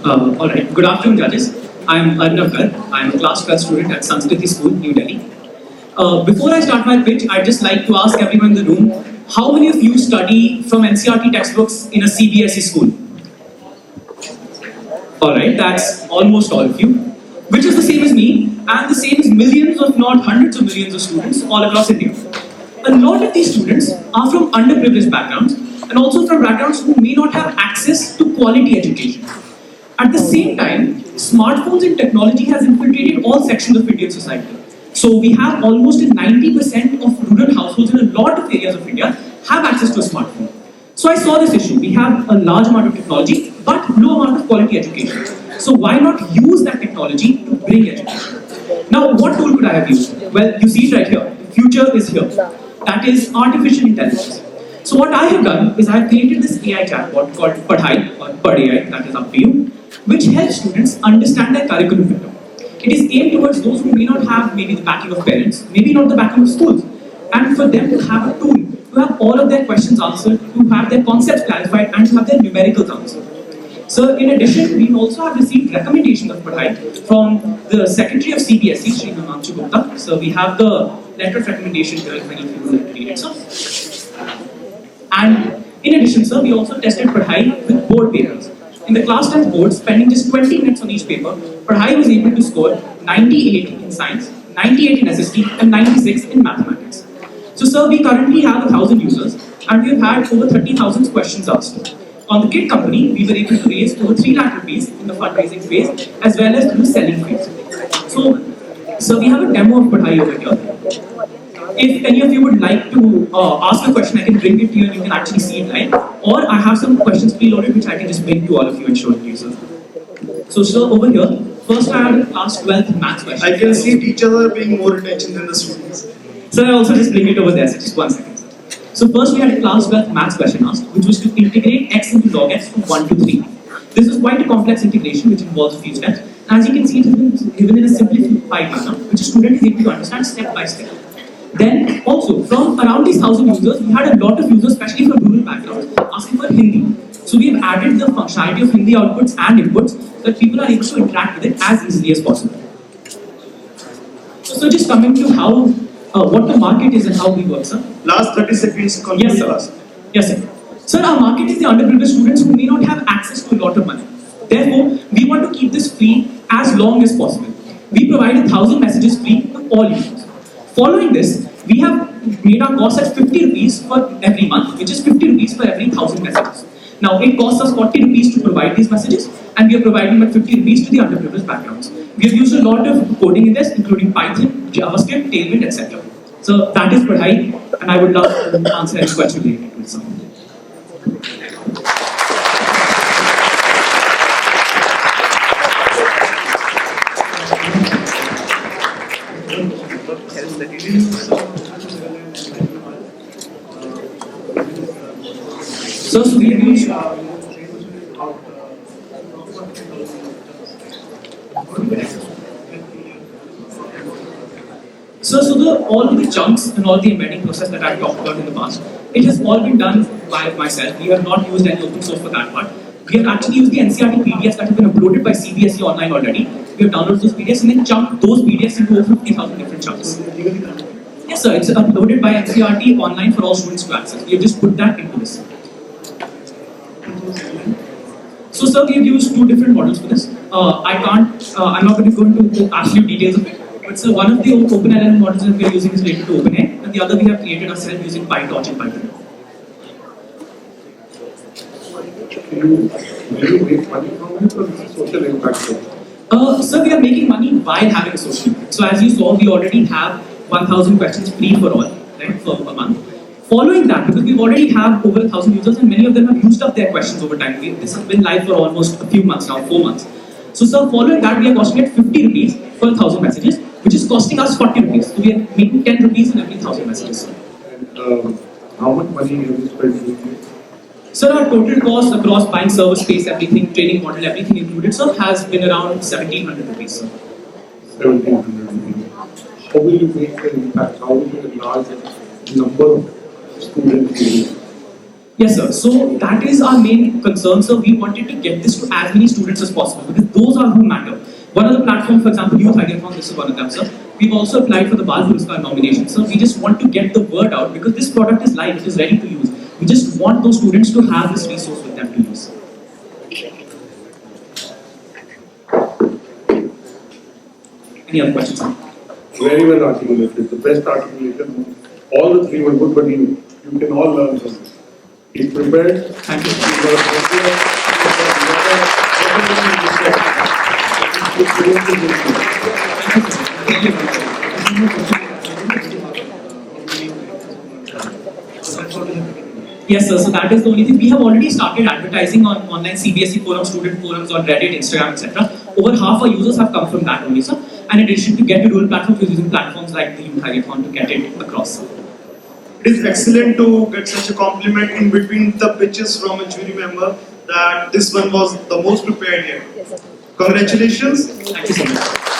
Alright, good afternoon judges. I am Arnav. I am a class 12 student at Sanskriti School, New Delhi. Before I start my pitch, I'd just like to ask everyone in the room, how many of you study from NCERT textbooks in a CBSE school? Alright, that's almost all of you. Which is the same as me, and the same as millions, if not hundreds of millions of students all across India. A lot of these students are from underprivileged backgrounds, and also from backgrounds who may not have access to quality education. At the same time, smartphones and technology has infiltrated all sections of Indian society. So we have almost 90% of rural households in a lot of areas of India have access to a smartphone. So I saw this issue. We have a large amount of technology, but low amount of quality education. So why not use that technology to bring education? Now, what tool could I have used? Well, you see it right here. The future is here. That is artificial intelligence. So what I have done is I have created this AI chatbot called PadhAI, or PadhAI, that is up to you, which helps students understand their curriculum better. It is aimed towards those who may not have maybe the backing of parents, maybe not the backing of schools, and for them to have a tool to have all of their questions answered, to have their concepts clarified, and to have their numericals answered. So in addition, we also have received recommendations of PadhAI from the Secretary of CBSE, Shri Gupta. So we have the letter of recommendation here if any of you would like to read it, sir. And in addition, sir, we also tested PadhAI with board papers. In the class 10th board, spending just 20 minutes on each paper, PadhAI was able to score 98 in science, 98 in SST, and 96 in mathematics. So, sir, we currently have 1,000 users, and we have had over 30,000 questions asked. On the kit company, we were able to raise over 3 lakh rupees in the fundraising phase, as well as through selling phase. So we have a demo of PadhAI over here. If any of you would like to ask a question, I can bring it to you and you can actually see it live. Or I have some questions preloaded which I can just bring to all of you and show it to you, sir. So, sir, over here, first I had a class 12th maths question. I can see teachers are paying more attention than the students. Sir, I also just bring it over there, so just 1 second. Sir. So first we had a class 12th maths question asked, which was to integrate x into log x from 1 to 3. This is quite a complex integration which involves a few steps. As you can see, it has been given in a simplified manner, which a student is able to understand step by step. Then also, from around these 1,000 users, we had a lot of users, especially from rural backgrounds, asking for Hindi. So we've added the functionality of Hindi outputs and inputs so that people are able to interact with it as easily as possible. So just coming to how, what the market is and how we work, sir. Last 30 seconds. Yes, sir. Yes, sir. Sir, our market is the underprivileged students who may not have access to a lot of money. Therefore, we want to keep this free as long as possible. We provide 1,000 messages free to all users. Following this, we have made our cost at 50 rupees for every month, which is 50 rupees for every 1,000 messages. Now, it costs us 40 rupees to provide these messages, and we are providing at 50 rupees to the underprivileged backgrounds. We have used a lot of coding in this, including Python, JavaScript, Tailwind, etc. So that is PadhAI, and I would love to answer any question related to it. So we have used all of the chunks and all the embedding process that I've talked about in the past, it has all been done by myself. We have not used any open source for that part. We have actually used the NCERT PDFs that have been uploaded by CBSE online already. We have downloaded those PDFs and then chunked those PDFs into over 50,000 different chunks. Yes, sir, it's uploaded by NCERT online for all students to access. We have just put that into this. So, sir, we have used 2 different models for this. I'm not going to go into absolute details of it. But so one of the OpenLLM models that we are using is related to OpenAI, and the other we have created ourselves using PyTorch and Python. Do you make money from it or is it social impact? Sir, we are making money while having a social impact. So as you saw, we already have 1,000 questions free for all, right, for a month. Following that, because we already have over 1,000 users and many of them have used up their questions over time. This has been live for almost a few months now, 4 months. So, sir, following that, we are costing at 50 rupees for 1,000 messages, which is costing us 40 rupees. So, we are making 10 rupees in every 1,000 messages. And how much money have you spent doing it? Sir, our total cost across buying server space, everything, training model, everything included, sir, has been around 1,700 rupees, sir. 1,700 rupees. How will you make the impact? How will you enlarge the number of students? Yes, sir. So that is our main concern, sir. We wanted to get this to as many students as possible because those are who matter. One of the platforms, for example, Youth Ideathon, this is one of them, sir. We've also applied for the Bal Puraskar nomination, sir. We just want to get the word out because this product is live, it is ready to use. We just want those students to have this resource with them to use. Any other questions, sir? Very well articulated, the best articulation. All the three were good, but you can all learn from this. He's prepared. Thank you. Yes, sir. So that is the only thing. We have already started advertising on online CBSE forums, student forums, on Reddit, Instagram, etc. Over half our users have come from that only, sir. And in addition to get to rural platforms, we're using platforms like the Youth Ideathon to get it across. It is excellent to get such a compliment in between the pitches from a jury member that this one was the most prepared here. Congratulations. Thank you so much.